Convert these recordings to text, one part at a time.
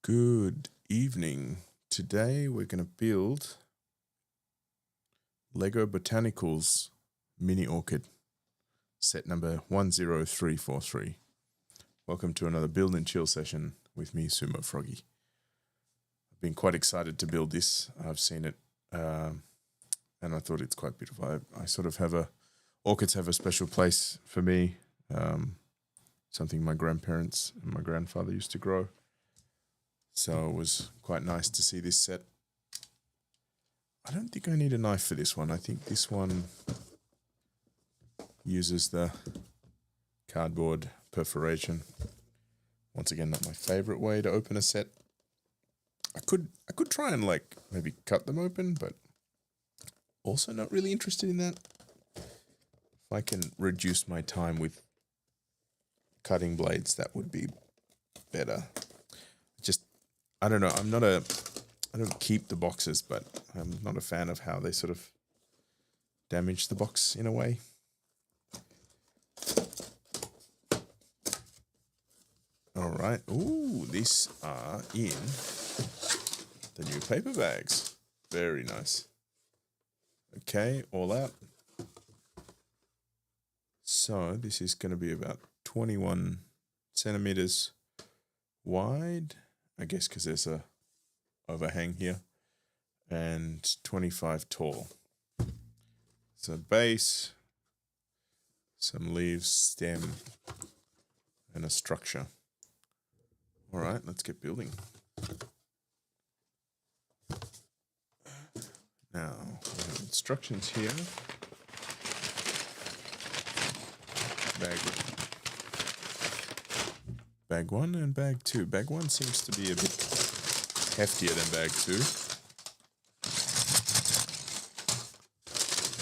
Good evening. Today we're going to build Lego Botanicals Mini Orchid, set number 10343. Welcome to another build and chill session with me, Sumo Froggie. I've been quite excited to build this. I've seen it and I thought it's quite beautiful. I sort of orchids have a special place for me, something my grandparents and my grandfather used to grow. So it was quite nice to see this set. I don't think I need a knife for this one. I think this one uses the cardboard perforation. Once again, not my favorite way to open a set. I could try and maybe cut them open, but also not really interested in that. If I can reduce my time with cutting blades, that would be better. I don't know. I don't keep the boxes, but I'm not a fan of how they sort of damage the box in a way. All right. Ooh, these are in the new paper bags. Very nice. Okay, all out. So this is going to be about 21 centimeters wide. I guess because there's a overhang here, and 25 tall. So base, some leaves, stem, and a structure. All right, let's get building. Now, we have instructions here. Bag 1 and bag 2. Bag 1 seems to be a bit heftier than bag 2.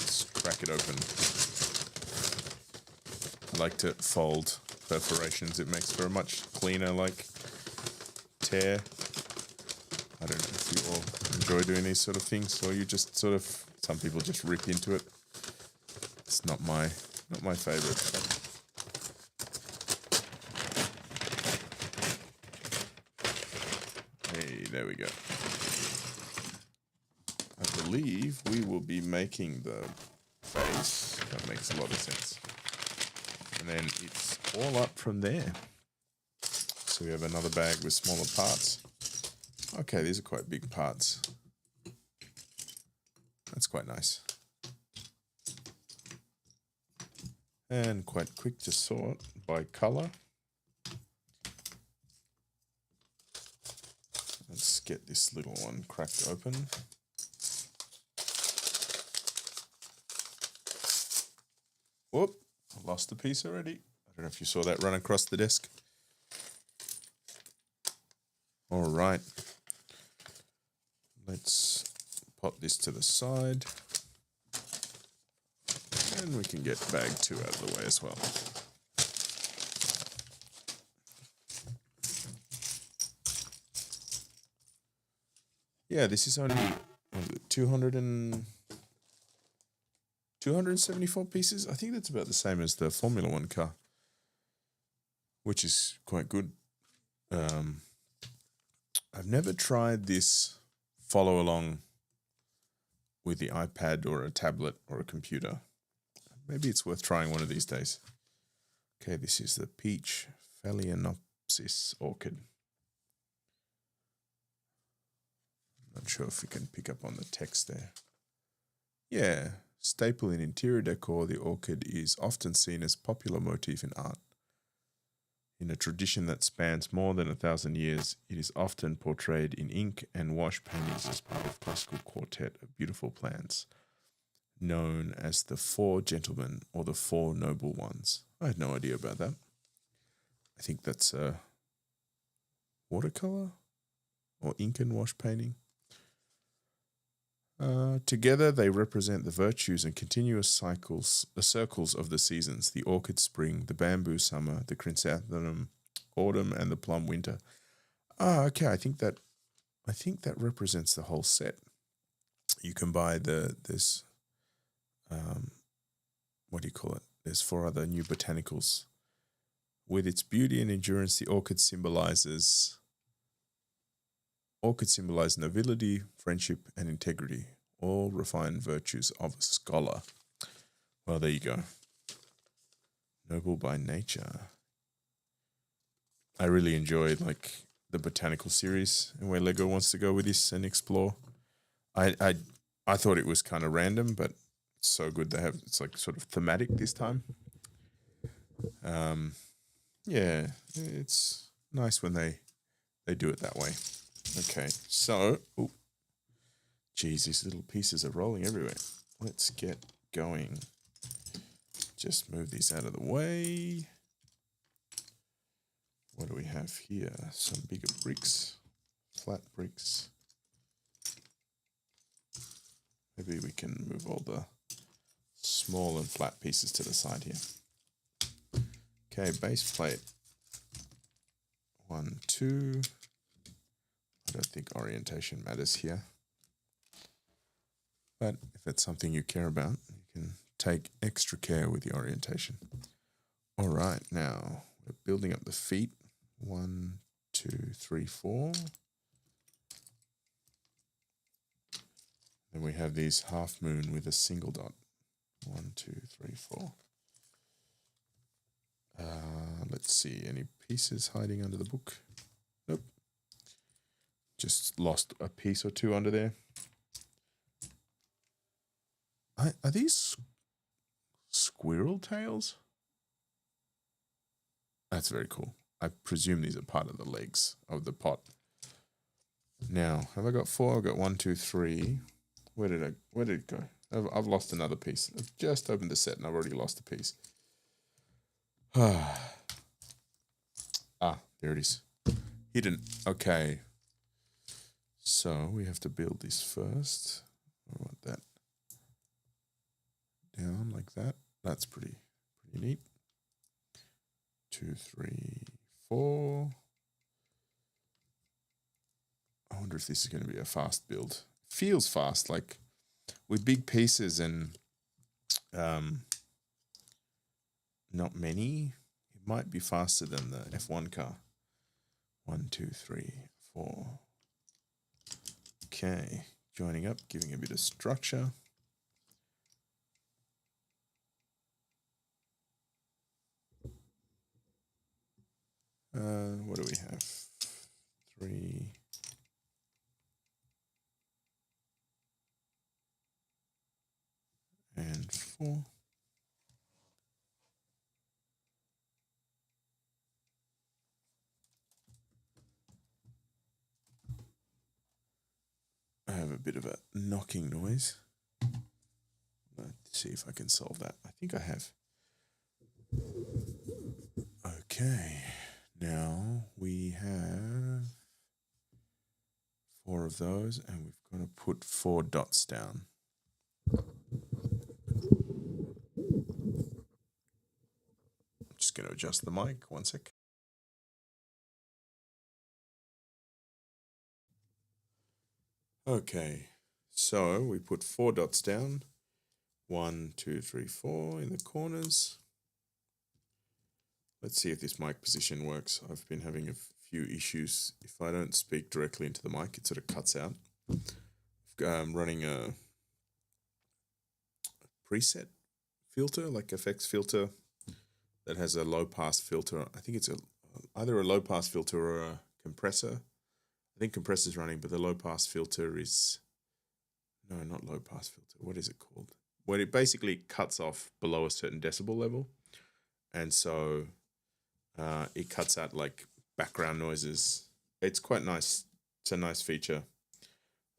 Let's crack it open. I like to fold perforations. It makes for a much cleaner tear. I don't know if you all enjoy doing these sort of things, or you just some people just rip into it. It's not my favorite. But hey, there we go. I believe we will be making the base. That makes a lot of sense. And then it's all up from there. So we have another bag with smaller parts. Okay, these are quite big parts. That's quite nice. And quite quick to sort by color. Let's get this little one cracked open. Whoop, I lost a piece already. I don't know if you saw that run across the desk. All right. Let's pop this to the side. And we can get bag 2 out of the way as well. Yeah, this is only 274 pieces. I think that's about the same as the Formula 1 car, which is quite good. I've never tried this follow along with the iPad or a tablet or a computer. Maybe it's worth trying one of these days. Okay, this is the Peach Phalaenopsis Orchid. Not sure if we can pick up on the text there. Yeah, staple in interior decor, the orchid is often seen as a popular motif in art. In a tradition that spans more than 1,000 years, it is often portrayed in ink and wash paintings as part of a classical quartet of beautiful plants, known as the Four Gentlemen or the Four Noble Ones. I had no idea about that. I think that's a watercolor or ink and wash painting. Together, they represent the virtues and continuous circles of the seasons: the orchid spring, the bamboo summer, the chrysanthemum autumn, and the plum winter. Okay. I think that represents the whole set. You can buy this. What do you call it? There's 4 other new botanicals. With its beauty and endurance, the orchid symbolizes Orchid symbolize nobility, friendship, and integrity, all refined virtues of a scholar. Well, there you go. Noble by nature. I really enjoyed like the botanical series and where Lego wants to go with this and explore. I thought it was kind of random, but it's so good. It's like sort of thematic this time. Yeah, it's nice when they do it that way. Okay, so geez, these little pieces are rolling everywhere. Let's get going. Just move these out of the way. What do we have here? Some bigger bricks, flat bricks. Maybe we can move all the small and flat pieces to the side here. Okay, base plate. 1, 2. I don't think orientation matters here. But if it's something you care about, you can take extra care with the orientation. All right, now we're building up the feet. 1, 2, 3, 4. Then we have these half moon with a single dot. 1, 2, 3, 4. Let's see, any pieces hiding under the book? Nope. Just lost a piece or two under there. Are these squirrel tails? That's very cool. I presume these are part of the legs of the pot. Now, have I got 4? I've got 1, 2, 3. Where did it go? I've lost another piece. I've just opened the set and I've already lost a piece. There it is. Hidden. Okay. So we have to build this first. I want that down like that. That's pretty neat. 2, 3, 4. I wonder if this is going to be a fast build. Feels fast, like with big pieces and not many. It might be faster than the F1 car. 1, 2, 3, 4. Okay, joining up, giving a bit of structure. What do we have? 3. And 4. I have a bit of a knocking noise. Let's see if I can solve that. I think I have. Okay, now we have 4 of those, and we've got to put 4 dots down. I'm just going to adjust the mic. 1 sec. Okay, so we put 4 dots down. 1, 2, 3, 4 in the corners. Let's see if this mic position works. I've been having a few issues. If I don't speak directly into the mic, it sort of cuts out. I'm running a preset filter, like effects filter, that has a low pass filter. I think it's either a low pass filter or a compressor. I think compressor's running, but the low pass filter is, no, not low pass filter. What is it called? When it basically cuts off below a certain decibel level. And so it cuts out like background noises. It's quite nice. It's a nice feature.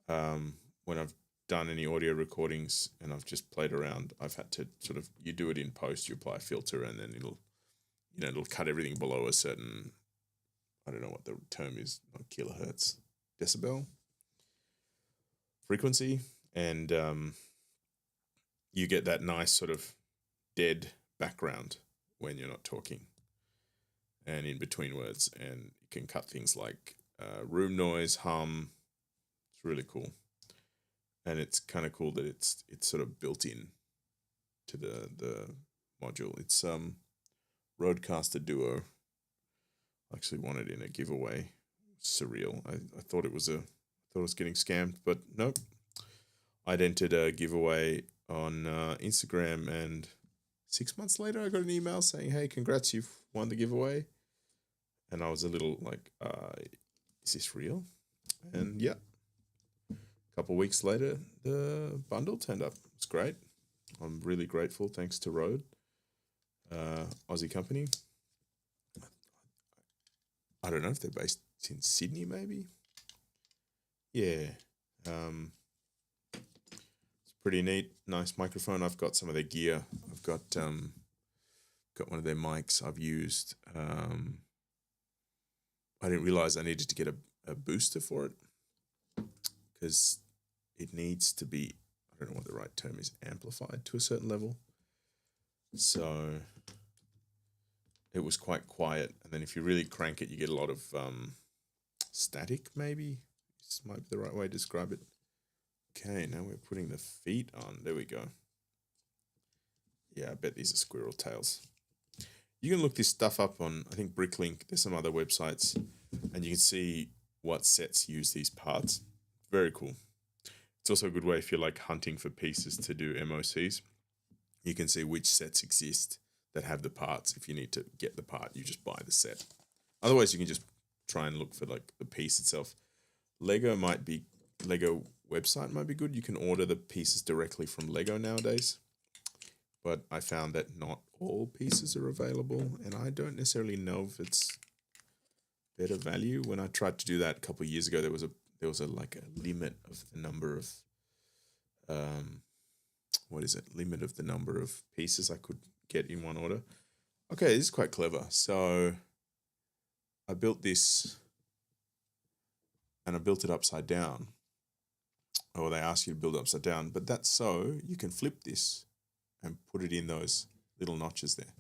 When I've done any audio recordings and I've just played around, I've had to sort of, you do it in post, you apply a filter and then it'll cut everything below a certain, I don't know what the term is, not kilohertz, decibel frequency. And you get that nice sort of dead background when you're not talking and in between words. And you can cut things like room noise, hum. It's really cool. And it's kind of cool that it's sort of built in to the module. It's Rodecaster Duo. I actually won it in a giveaway. surreal. I thought it was getting scammed, but nope. I'd entered a giveaway on Instagram, and 6 months later I got an email saying, "Hey, congrats, you've won the giveaway." And I was a little like, is this real? And yeah, a couple of weeks later, the bundle turned up. It's great. I'm really grateful. Thanks to Rode, Aussie company. I don't know if they're based in Sydney, maybe. Yeah. It's pretty neat. Nice microphone. I've got some of their gear. I've got one of their mics I've used. I didn't realize I needed to get a booster for it because it needs to be, I don't know what the right term is, amplified to a certain level. So it was quite quiet. And then if you really crank it, you get a lot of static, maybe. This might be the right way to describe it. Okay, now we're putting the feet on. There we go. Yeah, I bet these are squirrel tails. You can look this stuff up on, I think, Bricklink. There's some other websites, and you can see what sets use these parts. Very cool. It's also a good way if you're like hunting for pieces to do MOCs. You can see which sets exist that have the parts. If you need to get the part, you just buy the set. Otherwise, you can just try and look for like the piece itself. Lego website might be good. You can order the pieces directly from Lego nowadays. But I found that not all pieces are available, and I don't necessarily know if it's better value. When I tried to do that a couple of years ago, there was a like a limit of the number of limit of the number of pieces I could get in one order. Okay, this is quite clever. So I built this, and I built it upside down. Or they ask you to build it upside down, but that's so you can flip this and put it in those little notches there.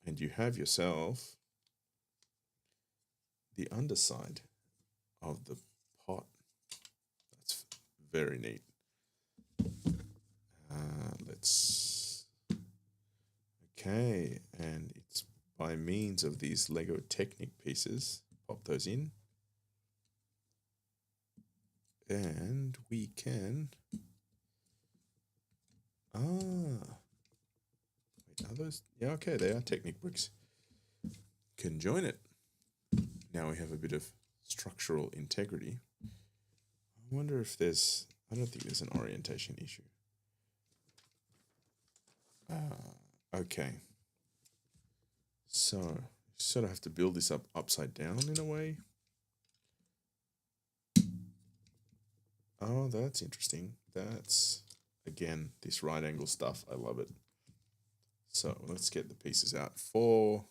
And you have yourself the underside of the pot. That's very neat. Okay, and it's by means of these Lego Technic pieces. Pop those in. And we can... wait, are those? Yeah, okay, they are Technic bricks. Can join it. Now we have a bit of structural integrity. I wonder if there's... I don't think there's an orientation issue. Okay. So, you sort of have to build this up upside down in a way. Oh, that's interesting. That's, again, this right angle stuff. I love it. So let's get the pieces out. 4,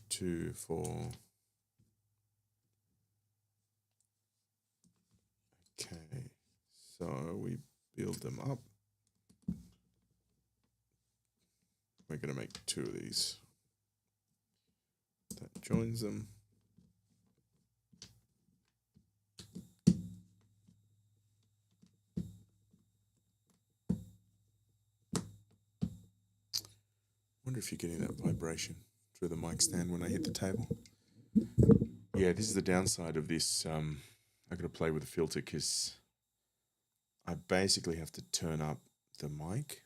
2, 4. Okay, so we build them up. We're going to make 2 of these. That joins them. Wonder if you're getting that vibration through the mic stand when I hit the table. Yeah, this is the downside of this. I got to play with the filter because I basically have to turn up the mic,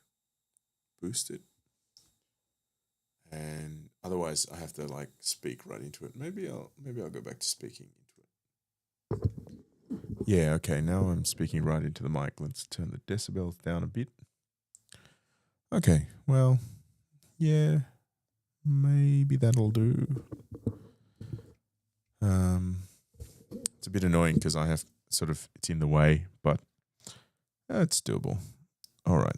boost it, and otherwise I have to like speak right into it. Maybe I'll go back to speaking into it. Yeah, okay, now I'm speaking right into the mic. Let's turn the decibels down a bit. Okay, well, yeah, maybe that'll do. It's a bit annoying because I have it's in the way, but it's doable. All right.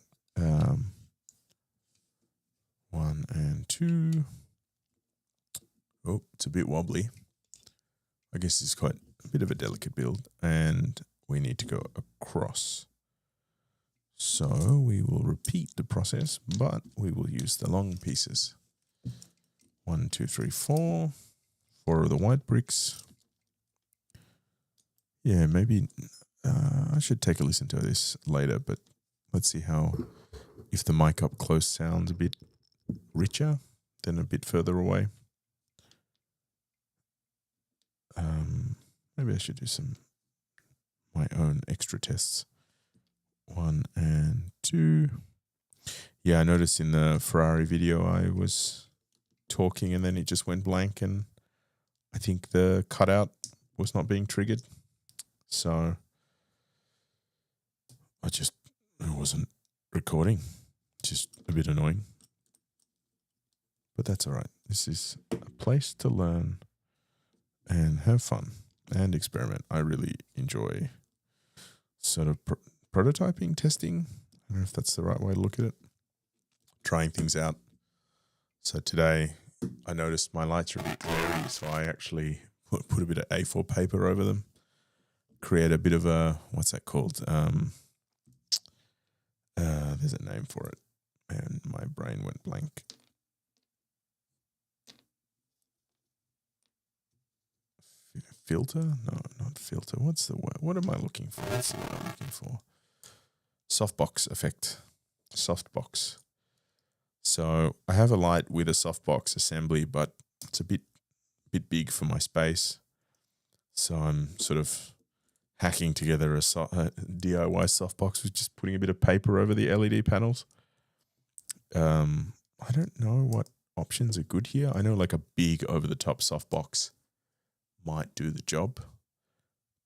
1 and 2. Oh, it's a bit wobbly. I guess it's quite a bit of a delicate build, and we need to go across. So we will repeat the process, but we will use the long pieces. 1, 2, 3, 4. 4 of the white bricks. Yeah, maybe I should take a listen to this later, but let's see if the mic up close sounds a bit richer than a bit further away. Maybe I should do my own extra tests. 1 and 2. Yeah, I noticed in the Ferrari video I was talking and then it just went blank, and I think the cutout was not being triggered. So it wasn't recording. Just a bit annoying. But that's all right. This is a place to learn and have fun and experiment. I really enjoy sort of prototyping, testing. I don't know if that's the right way to look at it. Trying things out. So today I noticed my lights are a bit glary, so I actually put a bit of A4 paper over them. Create a bit of a, what's that called? There's a name for it, and my brain went blank. Filter? No, not filter. What's the word? What am I looking for? Let's see what I'm looking for. Softbox effect. Softbox. So I have a light with a softbox assembly, but it's a bit big for my space. So I'm sort of hacking together a DIY softbox with just putting a bit of paper over the LED panels. I don't know what options are good here. I know like a big over-the-top softbox might do the job,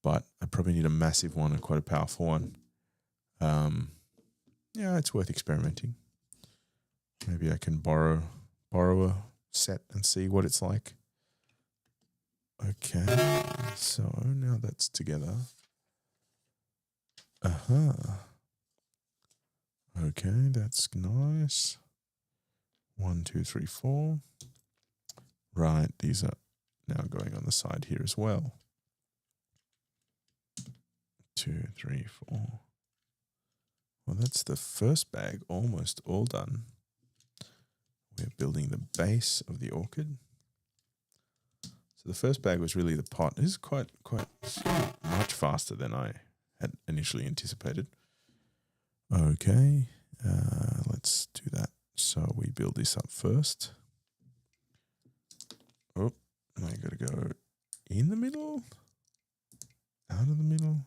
but I probably need a massive one and quite a powerful one. Yeah, it's worth experimenting. Maybe I can borrow a set and see what it's like. Okay, so now that's together. Okay, that's nice. 1, 2, 3, 4. Right, these are now going on the side here as well. 2, 3, 4. Well, that's the first bag almost all done. We're building the base of the orchid. So the first bag was really the pot. This is quite much faster than I had initially anticipated. Okay, let's do that. So we build this up first. Oh, I got to go in the middle, out of the middle.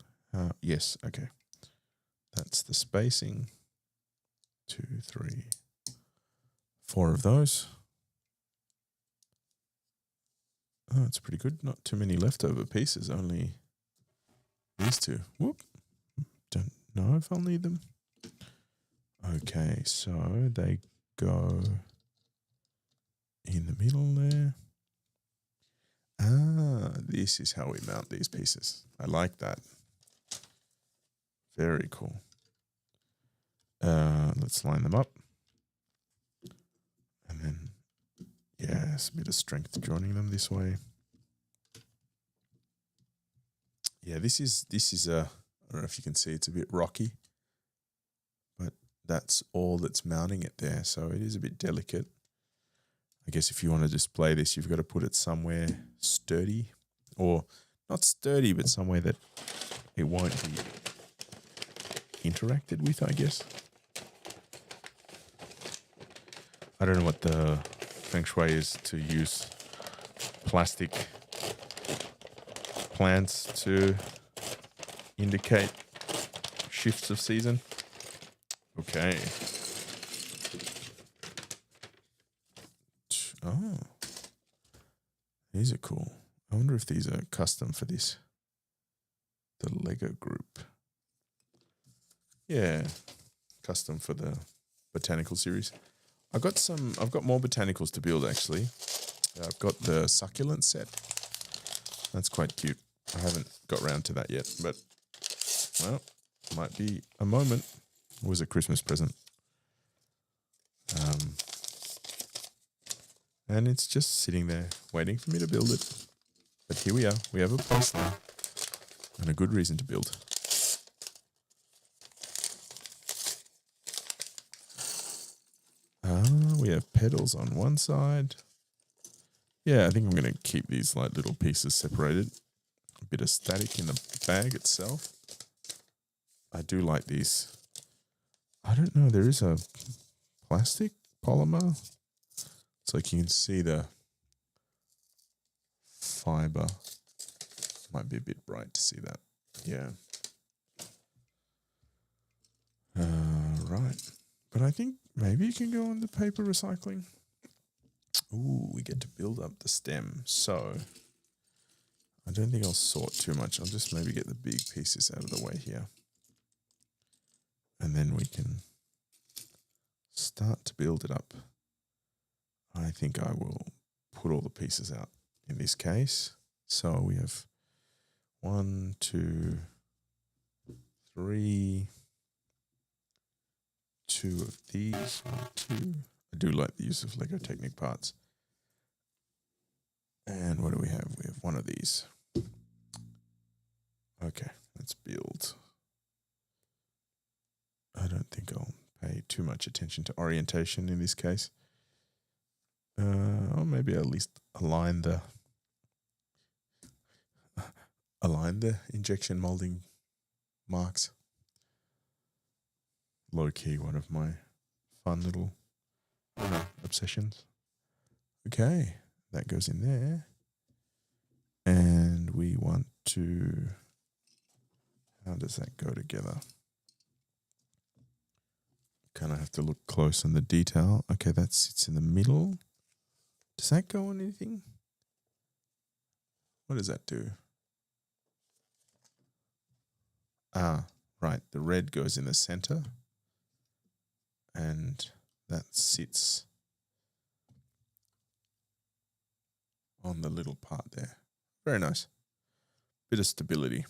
Yes, okay. That's the spacing. 2, 3, 4 of those. Oh, it's pretty good. Not too many leftover pieces, only these 2. Whoop. Don't know if I'll need them. Okay, so they go in the middle there. This is how we mount these pieces. I like that. Very cool. Let's line them up. And then, yeah, it's a bit of strength joining them this way. Yeah, this is I don't know if you can see, it's a bit rocky, but that's all that's mounting it there. So it is a bit delicate. I guess if you want to display this, you've got to put it somewhere sturdy, or not sturdy, but somewhere that it won't be interacted with, I guess. I don't know what the feng shui is to use plastic plants to indicate shifts of season. Okay. Oh, these are cool. I wonder if these are custom for this. The Lego group. Yeah, custom for the Botanical series. I've got more botanicals to build actually. I've got the succulent set. That's quite cute. I haven't got around to that yet, but well, might be a moment. It was a Christmas present. And it's just sitting there waiting for me to build it. But here we are. We have a place now and a good reason to build. We have petals on one side. Yeah, I think I'm going to keep these like little pieces separated. A bit of static in the bag itself. I do like these. I don't know, there is a plastic polymer. It's like you can see the fiber Might be a bit bright to see that. Yeah. Right. But I think maybe you can go on the paper recycling. Ooh, we get to build up the stem. So I don't think I'll sort too much. I'll just maybe get the big pieces out of the way here. And then we can start to build it up. I think I will put all the pieces out in this case. So we have 1, 2, 3, 2 of these. 1, 2. I do like the use of Lego Technic parts. And what do we have? We have 1 of these. Okay, let's build. I don't think I'll pay too much attention to orientation in this case. Or maybe at least align the injection molding marks. Low key, one of my fun little obsessions. Okay, that goes in there. And we want to, how does that go together? Kind of have to look close on the detail. Okay, that sits in the middle. Does that go on anything? What does that do? Ah, right. The red goes in the center. And that sits on the little part there. Very nice. Bit of stability.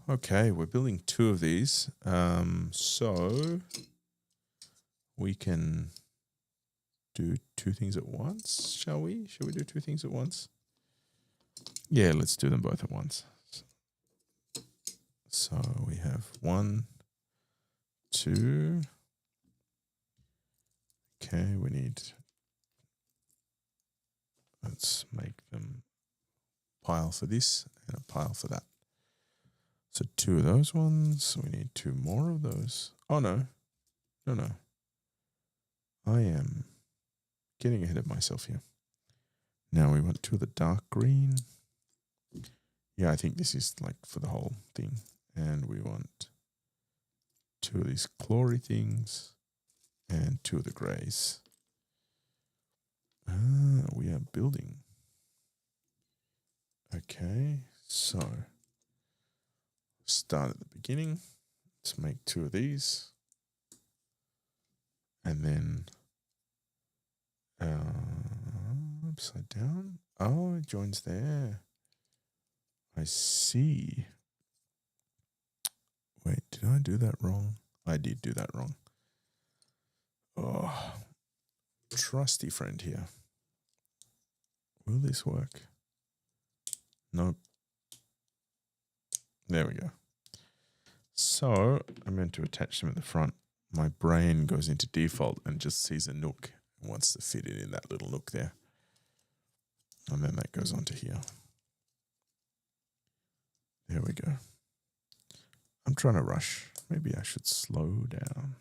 Okay, we're building 2 of these. So we can do 2 things at once, shall we? Shall we do 2 things at once? Yeah, let's do them both at once. So we have 1, 2. Okay, we need, let's make them pile for this and a pile for that. So 2 of those ones. We need 2 more of those. Oh, no. No. I am getting ahead of myself here. Now we want 2 of the dark green. Yeah, I think this is like for the whole thing. And we want 2 of these chlory things and 2 of the greys. We are building. Okay, so start at the beginning. Let's make 2 of these. And then upside down. Oh, it joins there. I see. Wait, did I do that wrong? I did do that wrong. Oh, trusty friend here. Will this work? Nope. There we go. So I meant to attach them at the front. My brain goes into default and just sees a nook and wants to fit it in that little nook there. And then that goes onto here. There we go. I'm trying to rush. Maybe I should slow down.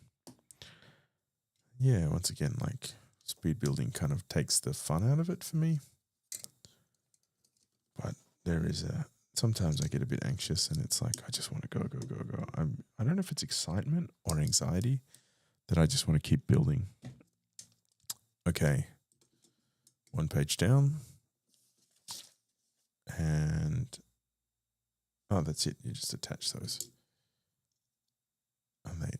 Yeah, once again, like speed building kind of takes the fun out of it for me. But there is sometimes I get a bit anxious and it's like, I just want to go. I don't know if it's excitement or anxiety that I just want to keep building. Okay. 1 page down. And, oh, that's it. You just attach those. And they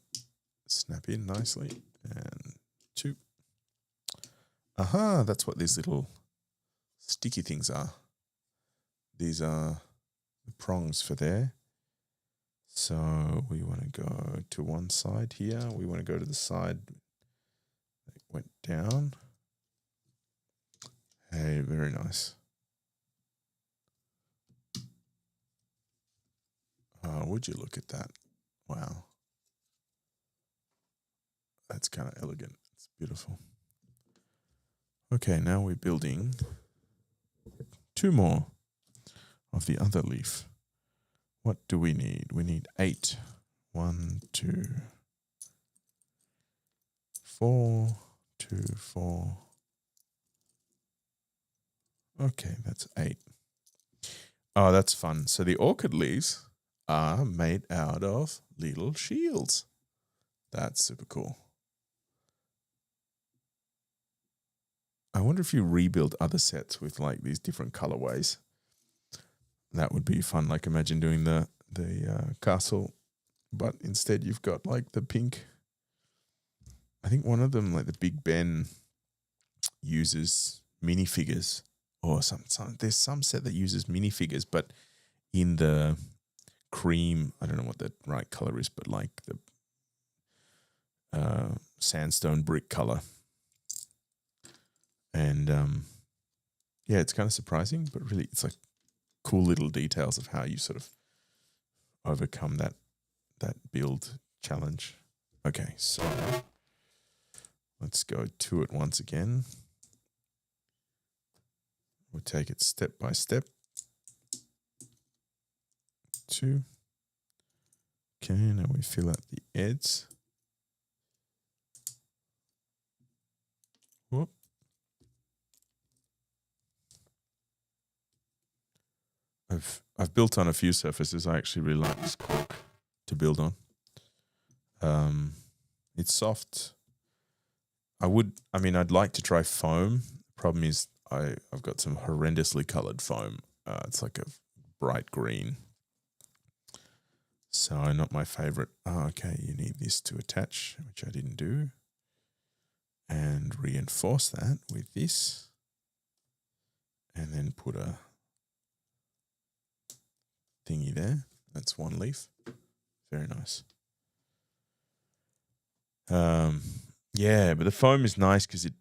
snap in nicely. And 2. Aha, that's what these little sticky things are. These are the prongs for there. So we want to go to one side here. We want to go to the side that went down. Hey, very nice. Would you look at that? Wow. That's kind of elegant. It's beautiful. Okay, now we're building 2 more of the other leaf. What do we need? We need 8. 1, 2, 4, 2, 4. Okay, that's 8. Oh, that's fun. So the orchid leaves are made out of little shields. That's super cool. I wonder if you rebuild other sets with like these different colorways. That would be fun. Like imagine doing the castle, but instead you've got like the pink. I think one of them, like the Big Ben, uses minifigures, or some there's some set that uses minifigures, but in the cream, I don't know what the right color is, but like the sandstone brick color. And yeah, it's kind of surprising, but really it's like cool little details of how you sort of overcome that build challenge. Okay, so let's go to it once again. We'll take it step by step. 2. Okay, now we fill out the edges. Whoop. I've built on a few surfaces. I actually really like this cork to build on. It's soft. I'd like to try foam. Problem is I've got some horrendously colored foam. It's like a bright green. So not my favorite. Oh, okay, you need this to attach, which I didn't do. And reinforce that with this. And then put a thingy there. That's one leaf. Very nice. Yeah, but the foam is nice because it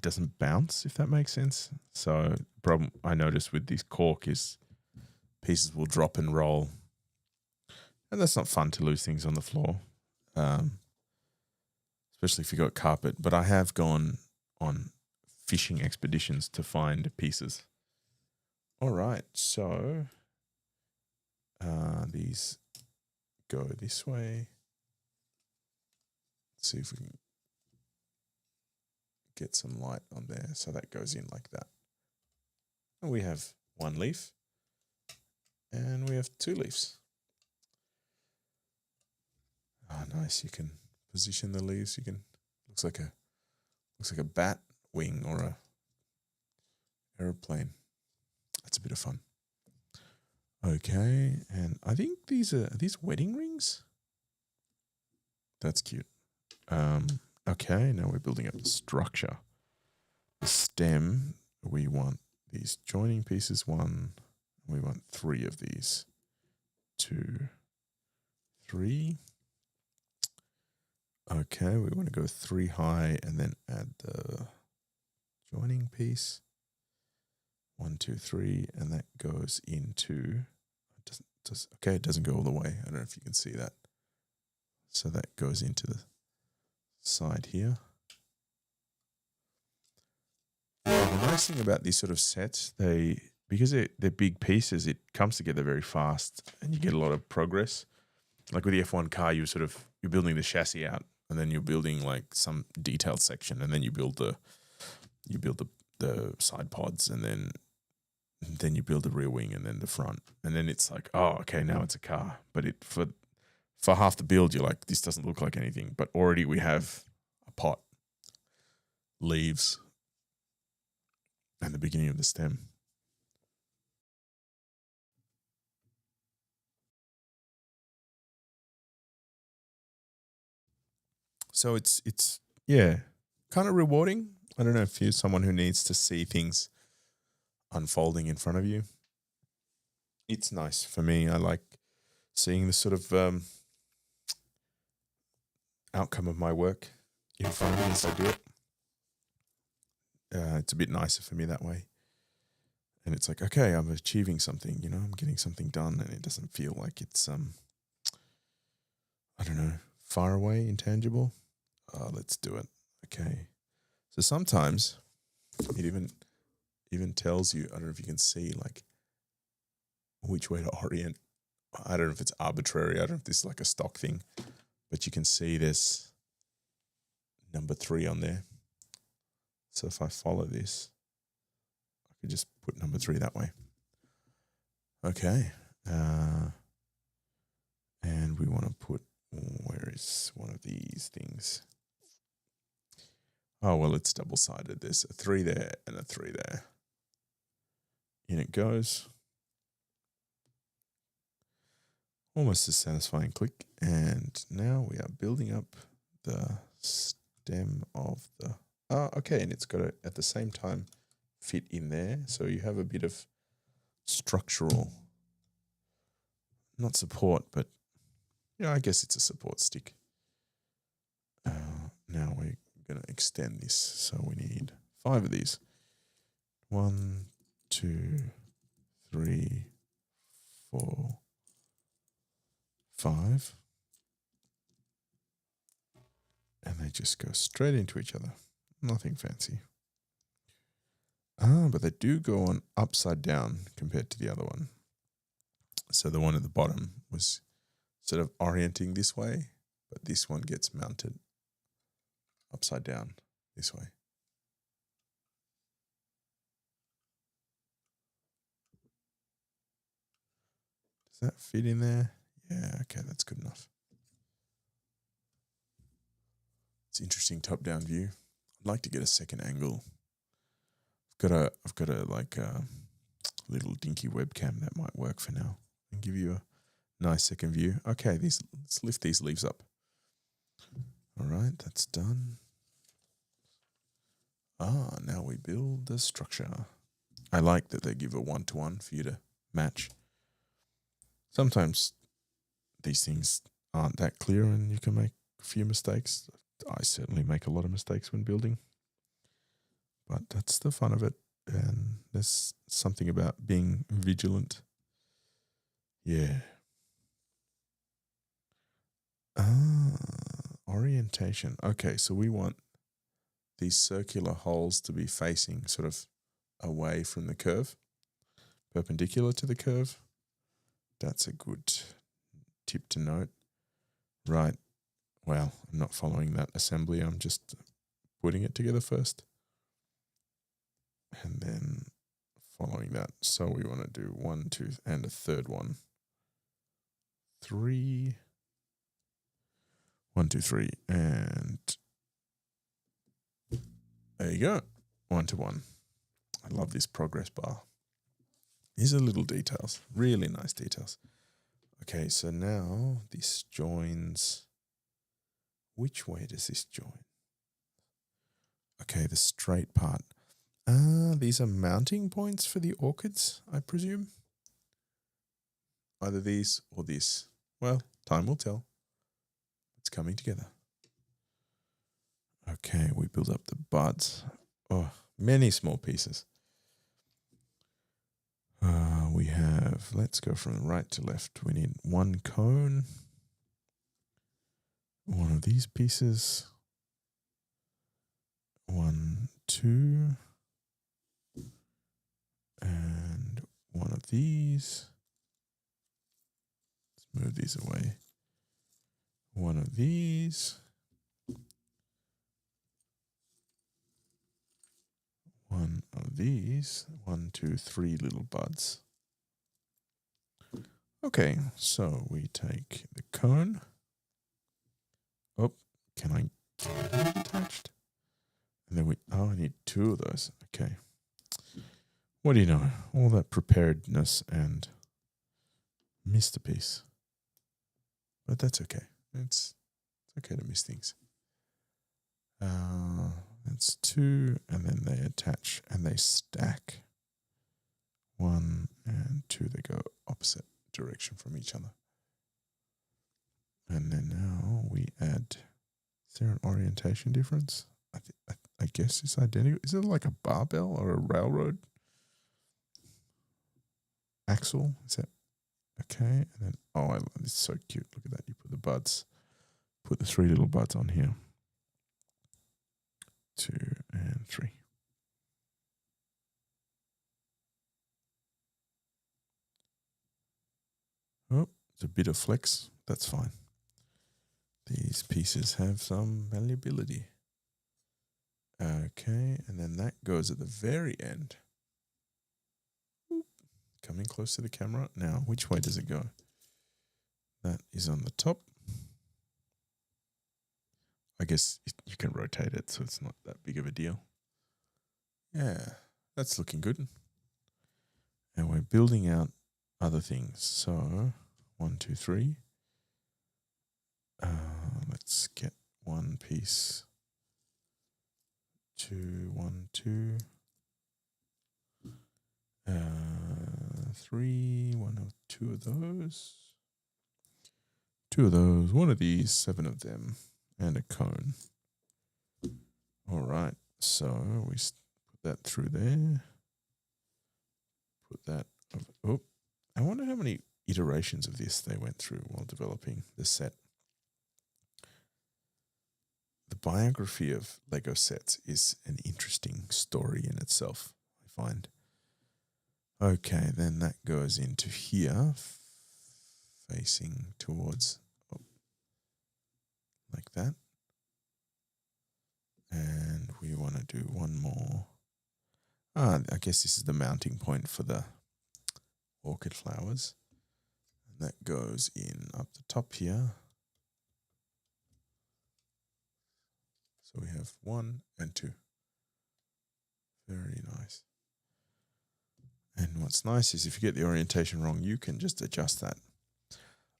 doesn't bounce, if that makes sense. So the problem I noticed with this cork is pieces will drop and roll. And that's not fun to lose things on the floor. Especially if you've got carpet. But I have gone on fishing expeditions to find pieces. All right, so these go this way. Let's see if we can get some light on there. So that goes in like that. And we have one leaf. And we have 2 leaves. Oh, nice. You can position the leaves. You can looks like a bat wing or a aeroplane. That's a bit of fun. Okay, and I think these are these wedding rings. That's cute. Okay, now we're building up the structure. The stem, we want these joining pieces 1. We want 3 of these. 2, 3. Okay, we want to go 3 high and then add the joining piece. 1, 2, 3, and that goes into. It doesn't go all the way. I don't know if you can see that. So that goes into the side here. The nice thing about these sort of sets, because they're big pieces, it comes together very fast, and you get a lot of progress. Like with the F1 car, you're building the chassis out, and then you're building like some detailed section, and then you build the side pods, and then you build the rear wing, and then the front, and then it's like, oh, okay, now it's a car. But for half the build, you're like, this doesn't look like anything. But already we have a pot, leaves, and the beginning of the stem. So it's kind of rewarding. I don't know if you're someone who needs to see things unfolding in front of you. It's nice for me. I like seeing the sort of outcome of my work in front of me as I do it. It's a bit nicer for me that way. And it's like, okay, I'm achieving something, I'm getting something done, and it doesn't feel like it's, I don't know, far away, intangible. Let's do it. Okay. So sometimes it even tells you, I don't know if you can see, like, which way to orient. I don't know if it's arbitrary. I don't know if this is like a stock thing, but you can see there's number 3 on there. So if I follow this, I could just put number 3 that way. Okay. And we want to put, where is one of these things? Oh, well, it's double-sided. There's a 3 there and a 3 there. In it goes. Almost a satisfying click. And now we are building up the stem of the... okay, and it's got to, at the same time, fit in there. So you have a bit of structural, not support, but, yeah, I guess it's a support stick. Now we're going to extend this. So we need 5 of these. 1, 2, 3, 4, 5. And they just go straight into each other. Nothing fancy. But they do go on upside down compared to the other one. So the one at the bottom was sort of orienting this way, but this one gets mounted upside down this way. Does that fit in there? Yeah, okay, that's good enough. It's interesting top-down view. I'd like to get a second angle. I've got a like a little dinky webcam that might work for now and give you a nice second view. Okay, let's lift these leaves up. All right, that's done. Now we build the structure. I like that they give a 1-to-1 for you to match. Sometimes these things aren't that clear and you can make a few mistakes. I certainly make a lot of mistakes when building, but that's the fun of it. And there's something about being vigilant. Yeah. Orientation. Okay, so we want these circular holes to be facing sort of away from the curve, perpendicular to the curve. That's a good tip to note. Right. Well, I'm not following that assembly. I'm just putting it together first. And then following that. So we want to do 1, 2, and a third one. 3. 1, 2, 3. And there you go. 1-to-1. I love this progress bar. These are little details. Really nice details. Okay, so now this joins. Which way does this join? Okay, the straight part. These are mounting points for the orchids, I presume. Either these or this. Well, time will tell. It's coming together. Okay, we build up the buds. Oh, many small pieces. We have, let's go from right to left. We need 1 cone. One of these pieces. 1, 2. And one of these. Let's move these away. One of these. One of these. 1, 2, 3 little buds. Okay, so we take the cone. Oh, can I get it attached? And then I need 2 of those. Okay. What do you know? All that preparedness and missed a piece. But that's okay. It's okay to miss things. That's 2, and then they attach and they stack. 1 and 2, they go opposite direction from each other. And then now we add, is there an orientation difference? I guess it's identical. Is it like a barbell or a railroad axle? Is that okay? And then, oh, it's so cute. Look at that. You put the buds, put the 3 little buds on here. 2 and 3. Oh, it's a bit of flex. That's fine. These pieces have some malleability. Okay, and then that goes at the very end. coming close to the camera. Now, which way does it go? That is on the top. I guess you can rotate it, so it's not that big of a deal. Yeah, that's looking good. And we're building out other things. So 1, 2, 3. Let's get one piece. 2, 1, 2. 3, 1 or 2 of those. 2 of those, 1 of these, 7 of them, and a cone. All right, so we put that through there. Put that over. Oh, I wonder how many iterations of this they went through while developing the set. The biography of Lego sets is an interesting story in itself, I find. Okay, then that goes into here, facing towards, like that. And we want to do one more. I guess this is the mounting point for the orchid flowers. And that goes in up the top here. So we have 1 and 2. Very nice. And what's nice is if you get the orientation wrong, you can just adjust that.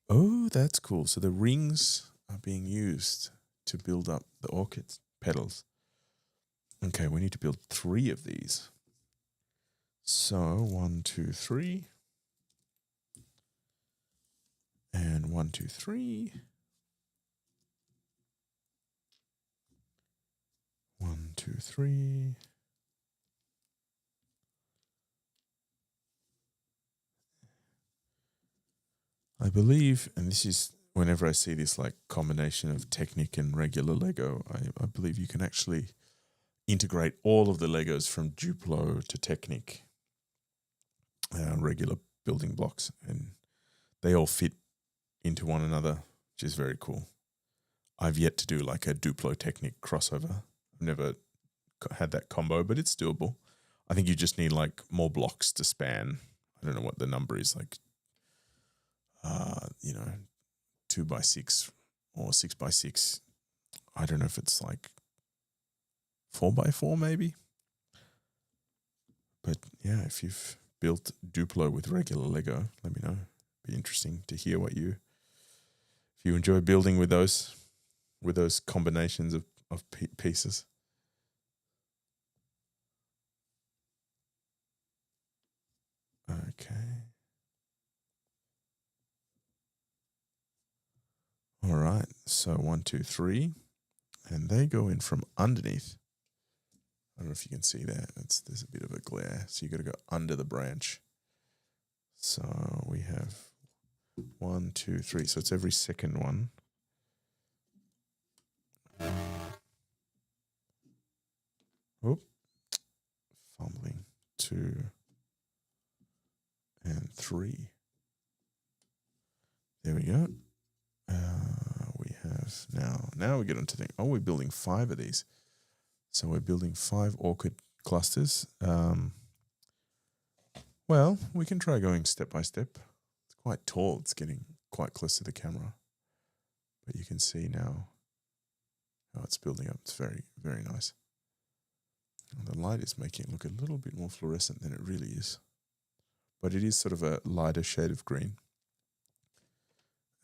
Oh, that's cool. So the rings are being used to build up the orchid petals. Okay, we need to build 3 of these. So 1, 2, 3. And 1, 2, 3. 1, 2, 3. I believe, and this is whenever I see this like combination of Technic and regular Lego, I believe you can actually integrate all of the Legos from Duplo to Technic, regular building blocks, and they all fit into one another, which is very cool. I've yet to do like a Duplo Technic crossover. I've never had that combo, but it's doable. I think you just need like more blocks to span. I don't know what the number is, like 2x6 or 6x6. I don't know if it's like 4x4 maybe. But yeah, if you've built Duplo with regular Lego, let me know. It'd be interesting to hear if you enjoy building with those combinations of pieces. Okay. All right, so 1, 2, 3, and they go in from underneath. I don't know if you can see that. There's a bit of a glare, so you got to go under the branch. So we have 1, 2, 3. So it's every second one. Oop, fumbling. 2 and 3. There we go. We have now we get onto the, we're building 5 of these. So we're building 5 orchid clusters. Well, we can try going step by step. It's quite tall. It's getting quite close to the camera. But you can see now how it's building up. It's very, very nice. And the light is making it look a little bit more fluorescent than it really is. But it is sort of a lighter shade of green.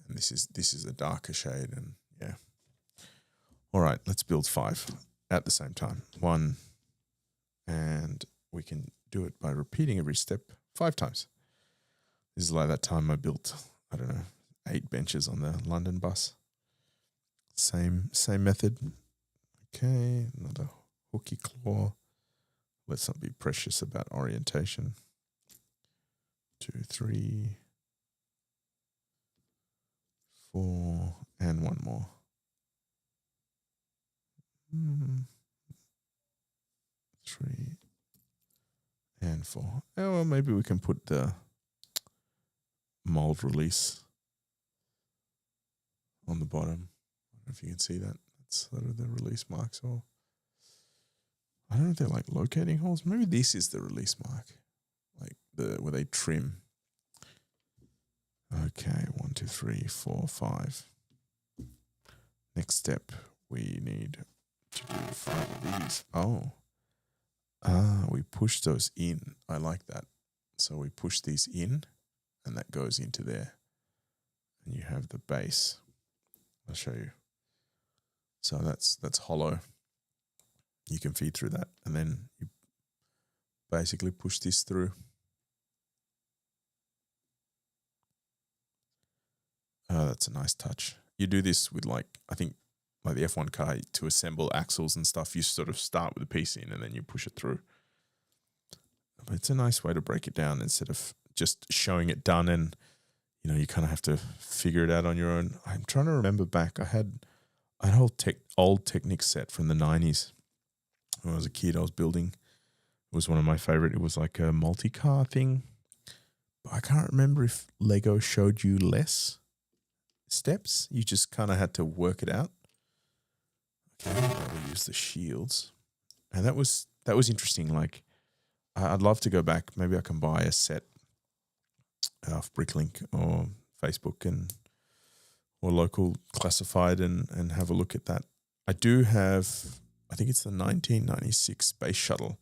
And this is a darker shade, and yeah. All right, let's build 5 at the same time. 1, and we can do it by repeating every step 5 times. This is like that time I built, 8 benches on the London bus. Same method. Okay, another hooky claw. Let's not be precious about orientation. 2, 3, 4, and 1 more. 3 and 4. Oh, well, maybe we can put the mold release on the bottom. I don't know if you can see that. That's sort of the release marks. Or I don't know if they're like locating holes. Maybe this is the release mark. Like where they trim. Okay, 1, 2, 3, 4, 5. Next step, we need to do 5 of these. Oh. We push those in. I like that. So we push these in and that goes into there. And you have the base. I'll show you. So that's hollow. You can feed through that and then you basically push this through. Oh, that's a nice touch. You do this with like the F1 car to assemble axles and stuff. You sort of start with a piece in and then you push it through. But it's a nice way to break it down instead of just showing it done and, you kind of have to figure it out on your own. I'm trying to remember back. I had an old Technic set from the 90s. When I was a kid, I was building. It was one of my favorite. It was like a multi-car thing. But I can't remember if Lego showed you less steps. You just kind of had to work it out. Okay, I'll use the shields. And that was interesting. Like, I'd love to go back. Maybe I can buy a set off Bricklink or Facebook or local classified and have a look at that. I do have, I think it's the 1996 Space Shuttle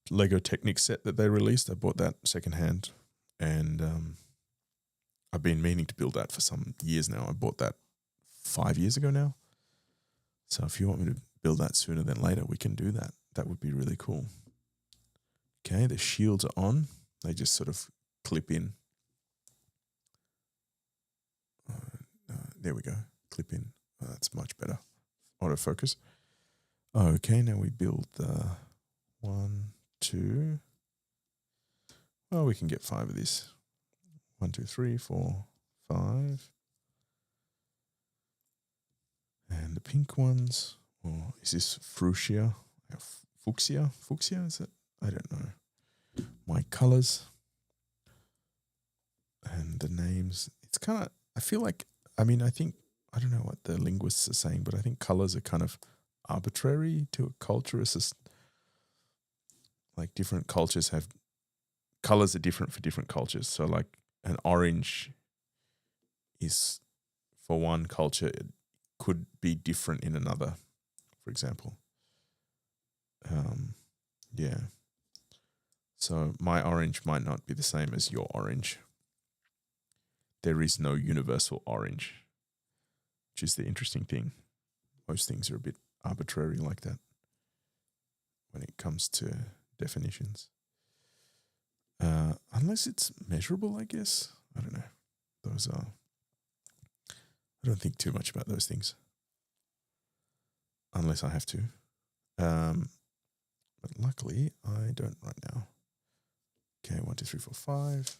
Lego Technic set that they released. I bought that secondhand and I've been meaning to build that for some years now. I bought that 5 years ago now. So if you want me to build that sooner than later, we can do that. That would be really cool. Okay, the shields are on. They just sort of clip in. There we go. Clip in. Oh, that's much better. Autofocus. Okay, now we build the 1, 2. Well, we can get 5 of this. 1, 2, 3, 4, 5. And the pink ones. Or is this fuchsia? Fuchsia? Fuchsia, is it? I don't know. My colors. And the names. It's kind of, I feel like, I don't know what the linguists are saying, but I think colors are kind of arbitrary to a culture. It's just like different cultures have, colors are different for different cultures. So like an orange is, for one culture, it could be different in another, for example. Yeah. So my orange might not be the same as your orange. There is no universal orange, which is the interesting thing. Most things are a bit arbitrary like that when it comes to definitions. Unless it's measurable, I guess. I don't know. I don't think too much about those things. Unless I have to. But luckily, I don't right now. Okay, 1, 2, 3, 4, 5.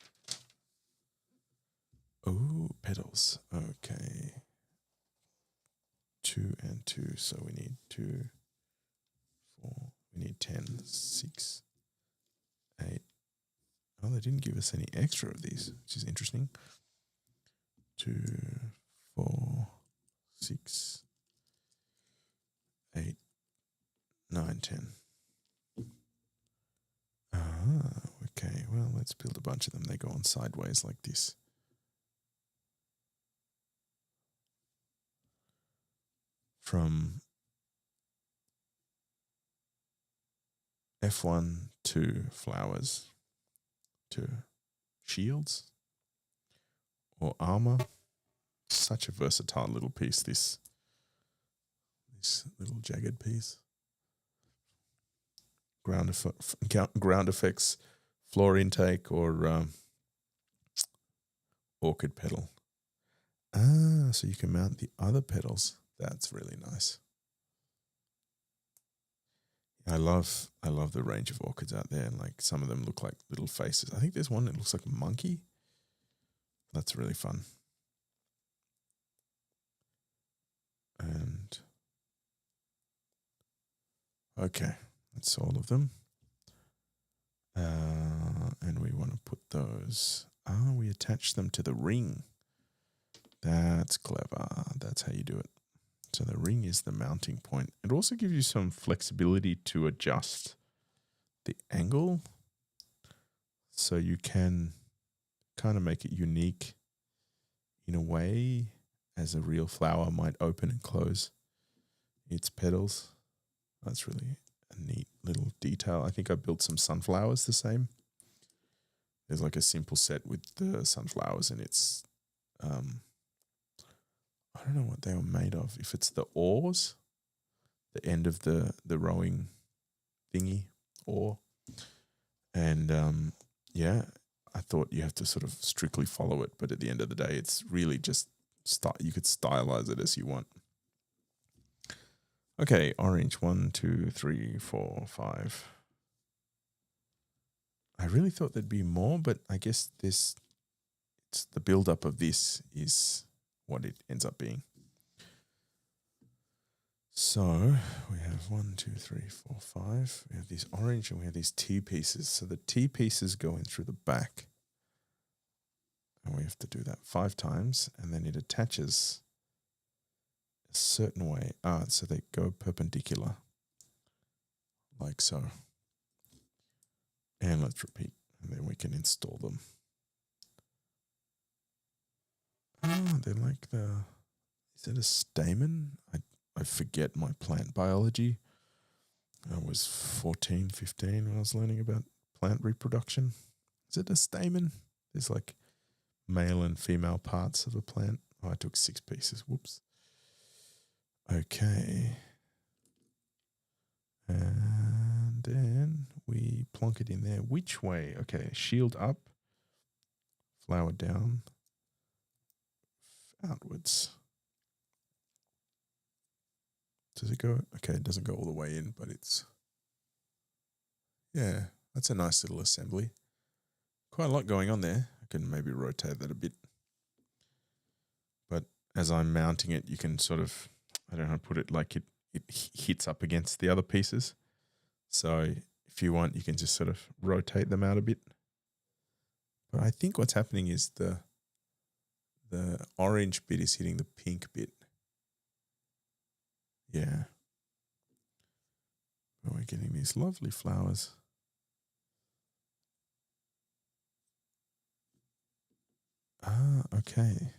Oh, petals. Okay. 2 and 2. So we need 2, 4. We need 10, 6, 8. Oh, they didn't give us any extra of these, which is interesting. 2, 4, 6, 8, 9, 10. Okay. Well, let's build a bunch of them. They go on sideways like this. From F1 to flowers to shields or armor. Such a versatile little piece, this little jagged piece. Ground effects, floor intake, or orchid petal. So you can mount the other petals. That's really nice. I love the range of orchids out there, and like some of them look like little faces. I think there's one that looks like a monkey. That's really fun. And okay, that's all of them. And we want to put those. We attach them to the ring. That's clever. That's how you do it. So the ring is the mounting point. It also gives you some flexibility to adjust the angle. So you can kind of make it unique in a way as a real flower might open and close its petals. That's really a neat little detail. I think I built some sunflowers the same. There's like a simple set with the sunflowers, and it's, I don't know what they were made of. If it's the oars, the end of the rowing thingy, oar. And yeah, I thought you have to sort of strictly follow it, but at the end of the day, it's really just you could stylize it as you want. Okay, orange, 1, 2, 3, 4, 5. I really thought there'd be more, but I guess it's the build-up of this is what it ends up being. So we have 1, 2, 3, 4, 5. We have these orange and we have these T pieces. So the T pieces go in through the back. And we have to do that 5 times, and then it attaches a certain way. So they go perpendicular, like so. And let's repeat, and then we can install them. They're like is it a stamen? I forget my plant biology. I was 14, 15 when I was learning about plant reproduction. Is it a stamen? There's like male and female parts of a plant. I took 6 pieces. Whoops. Okay. And then we plonk it in there. Which way? Okay, shield up, flower down, outwards. Does it go? Okay, it doesn't go all the way in, but it's... Yeah, that's a nice little assembly. Quite a lot going on there. I can maybe rotate that a bit. But as I'm mounting it, you can sort of, I don't know how to put it, like it hits up against the other pieces. So if you want, you can just sort of rotate them out a bit. But I think what's happening is the orange bit is hitting the pink bit. Yeah. But we're getting these lovely flowers. Okay.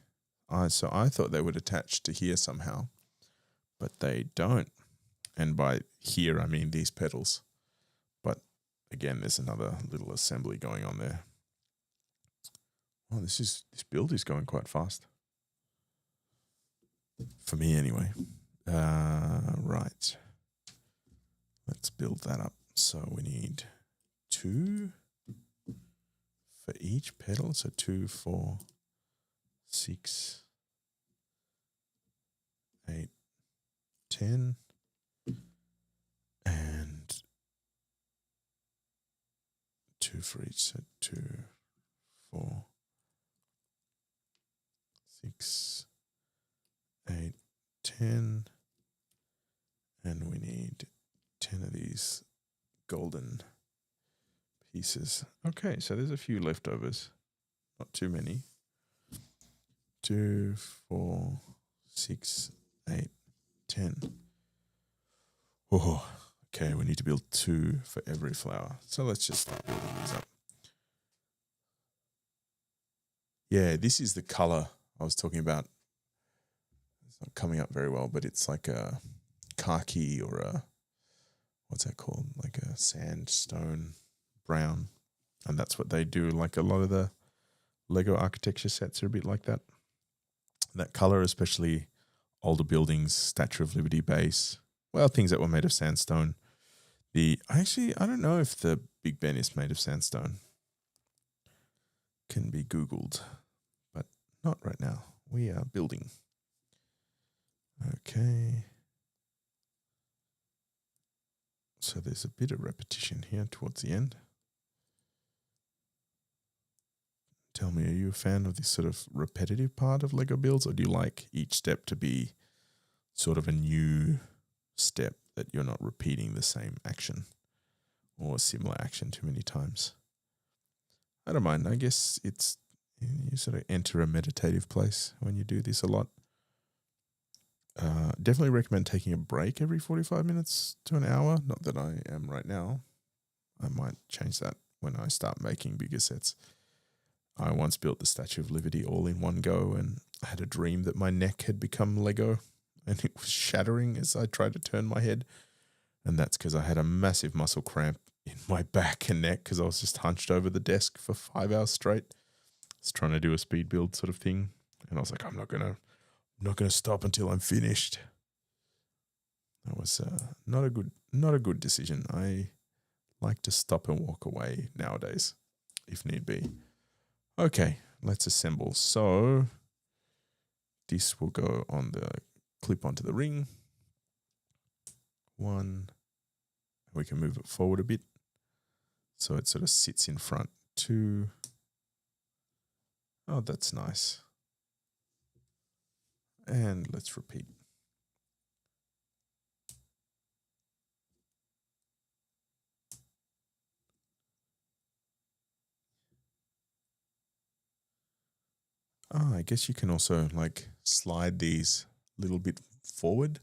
So I thought they would attach to here somehow, but they don't. And by here, I mean these petals. But again, there's another little assembly going on there. Oh, this build is going quite fast. For me anyway. Right. Let's build that up. So we need 2 for each petal. So 2, 4, 6, 8, 10. And 2 for each. So 2, 4, 6, 8, 10. And we need 10 of these golden pieces. Okay, so there's a few leftovers. Not too many. 2, 4, 6, 8, 10. Oh, okay, we need to build 2 for every flower. So let's just start building these up. Yeah, this is the color I was talking about. It's not coming up very well, but it's like a khaki or a, what's that called? Like a sandstone brown. And that's what they do. Like a lot of the Lego architecture sets are a bit like that. That color, especially older buildings, Statue of Liberty base. Well, things that were made of sandstone. I don't know if the Big Ben is made of sandstone. Can be Googled, but not right now. We are building. Okay. So there's a bit of repetition here towards the end. Tell me, are you a fan of this sort of repetitive part of Lego builds, or do you like each step to be sort of a new step that you're not repeating the same action or a similar action too many times? I don't mind. I guess you sort of enter a meditative place when you do this a lot. Definitely recommend taking a break every 45 minutes to an hour. Not that I am right now. I might change that when I start making bigger sets. I once built the Statue of Liberty all in one go, and I had a dream that my neck had become Lego, and it was shattering as I tried to turn my head. And that's because I had a massive muscle cramp in my back and neck because I was just hunched over the desk for 5 hours straight. I was trying to do a speed build sort of thing, and I was like, I'm not gonna stop until I'm finished. That was not a good decision. I like to stop and walk away nowadays, if need be. Okay, let's assemble. So this will go on the clip onto the ring. 1. We can move it forward a bit so it sort of sits in front. 2. Oh, that's nice. And let's repeat. Oh, I guess you can also like slide these a little bit forward,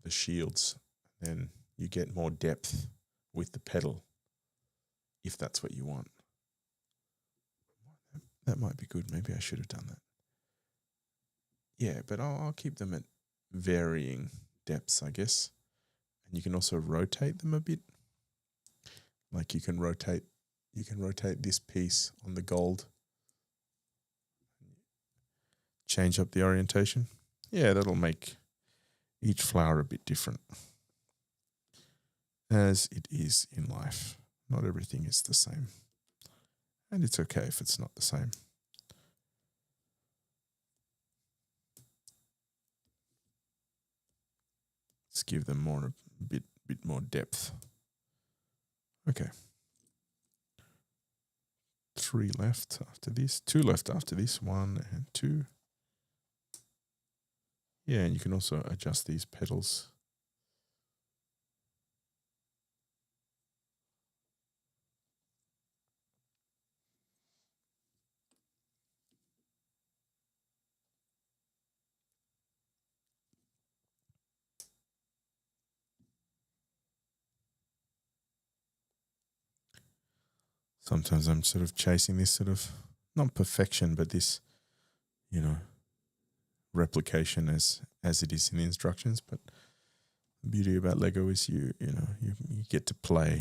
the shields, then you get more depth with the pedal if that's what you want. That might be good. Maybe I should have done that. Yeah, but I'll keep them at varying depths, I guess. And you can also rotate them a bit. Like you can rotate this piece on the gold. Change up the orientation. Yeah, that'll make each flower a bit different. As it is in life. Not everything is the same. And it's okay if it's not the same. Let's give them a bit more depth. Okay. 3 left after this. 2 left after this. 1 and 2. Yeah, and you can also adjust these petals. Sometimes I'm sort of chasing this sort of, not perfection, but this, replication as it is in the instructions. But the beauty about Lego is you get to play,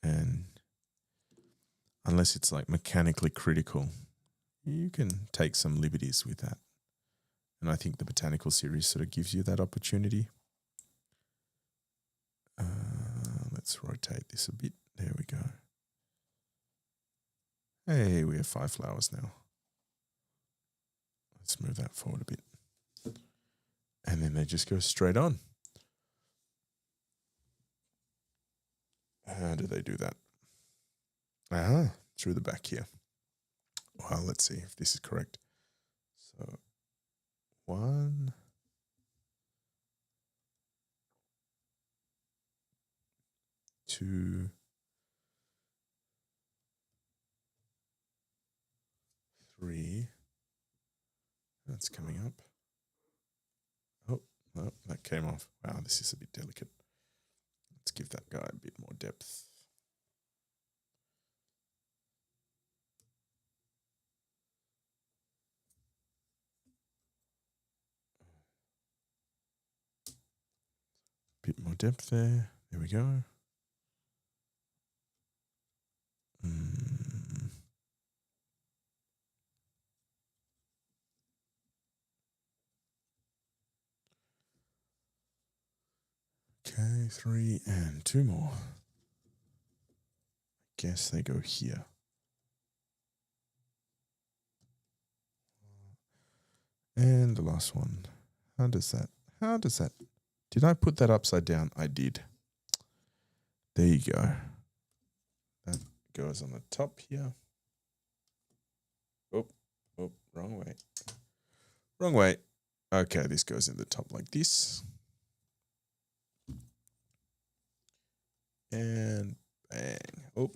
and unless it's like mechanically critical, you can take some liberties with that. And I think the Botanical series sort of gives you that opportunity. Let's rotate this a bit. There we go. Hey, we have 5 flowers now. Let's move that forward a bit. And then they just go straight on. How do they do that? Through the back here. Well, let's see if this is correct. So 1, 2, 3. That's coming up. Oh, no, that came off. Wow, this is a bit delicate. Let's give that guy a bit more depth. Bit more depth there. There we go. Okay, 3 and 2 more. I guess they go here. And the last one. How does that? Did I put that upside down? I did. There you go. That goes on the top here. Oh, wrong way. Wrong way. Okay, this goes in the top like this. And bang. Oh.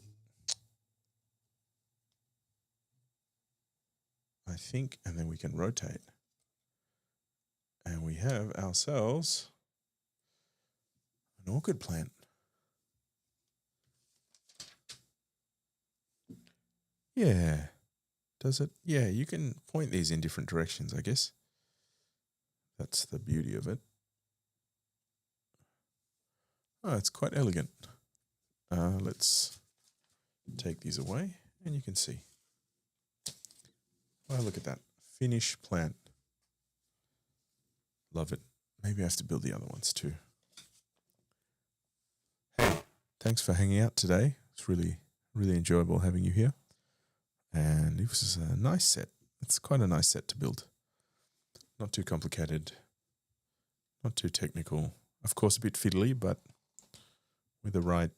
I think, and then we can rotate. And we have ourselves an orchid plant. Yeah. Does it? Yeah, you can point these in different directions, I guess. That's the beauty of it. Oh, it's quite elegant. Let's take these away and you can see. Oh, look at that. Finished plant. Love it. Maybe I have to build the other ones too. Hey, thanks for hanging out today. It's really enjoyable having you here. And it was a nice set. It's quite a nice set to build. Not too complicated. Not too technical. Of course, a bit fiddly, but with the right,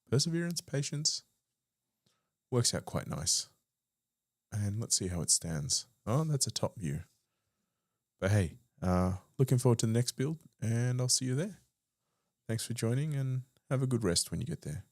perseverance, patience, works out quite nice. And let's see how it stands. Oh, that's a top view. But hey, looking forward to the next build, and I'll see you there. Thanks for joining, and have a good rest when you get there.